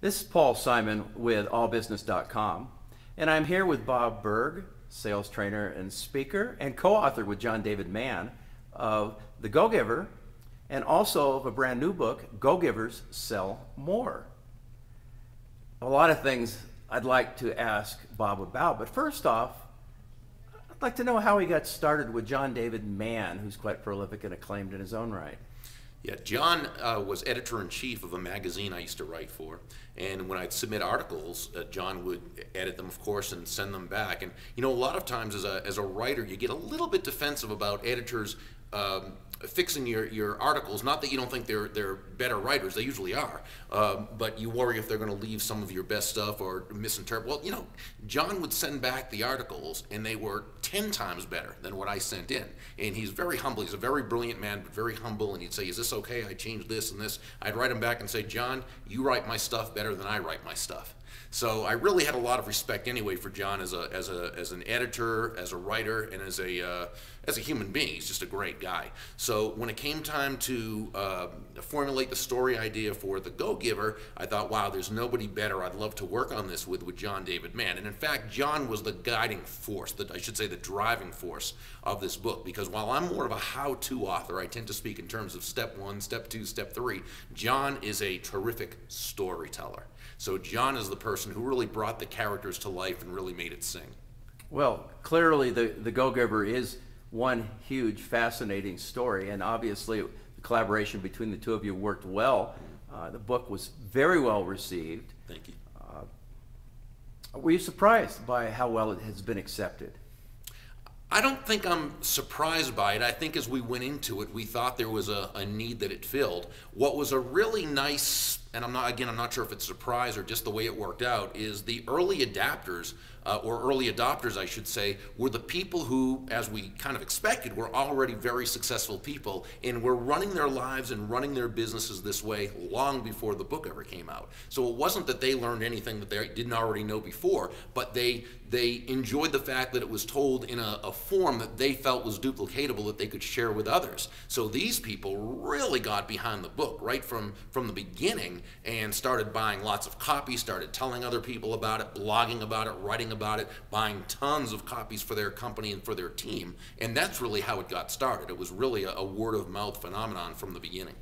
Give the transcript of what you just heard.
This is Paul Simon with allbusiness.com, and I'm here with Bob Burg, sales trainer and speaker, and co-author with John David Mann of The Go-Giver, and also of a brand new book, Go-Givers Sell More. A lot of things I'd like to ask Bob about, but first off, I'd like to know how he got started with John David Mann, who's quite prolific and acclaimed in his own right. Yeah, John was editor-in-chief of a magazine I used to write for, and when I'd submit articles, John would edit them, of course, and send them back. And you know, a lot of times as a writer, you get a little bit defensive about editors fixing your articles. Not that you don't think they're better writers; they usually are, but you worry if they're going to leave some of your best stuff or misinterpret. Well, you know, John would send back the articles, and they were 10 times better than what I sent in. And he's very humble. He's a very brilliant man, but very humble. And he'd say, "Is this okay? I changed this and this." I'd write him back and say, "John, you write my stuff better than I write my stuff." So I really had a lot of respect anyway for John as an editor, as a writer, and as a human being. He's just a great guy. So when it came time to formulate the story idea for The Go-Giver, I thought, wow, there's nobody better I'd love to work on this with John David Mann. And in fact, John was the guiding force, I should say the driving force of this book, because while I'm more of a how-to author, I tend to speak in terms of step 1, step 2, step 3, John is a terrific storyteller. So John is the person who really brought the characters to life and really made it sing. Well, clearly the Go-Giver is one huge, fascinating story, and obviously the collaboration between the two of you worked well. The book was very well received. Thank you. Were you surprised by how well it has been accepted? I don't think I'm surprised by it. I think as we went into it, we thought there was a need that it filled. What was a really nice, and I'm not sure if it's a surprise or just the way it worked out, is the early adapters, or early adopters, I should say, were the people who, as we kind of expected, were already very successful people and were running their lives and running their businesses this way long before the book ever came out. So it wasn't that they learned anything that they didn't already know before, but they enjoyed the fact that it was told in a form that they felt was duplicatable, that they could share with others. So these people really got behind the book right from the beginning and started buying lots of copies, started telling other people about it, blogging about it, writing about it, buying tons of copies for their company and for their team. And that's really how it got started. It was really a word of mouth phenomenon from the beginning.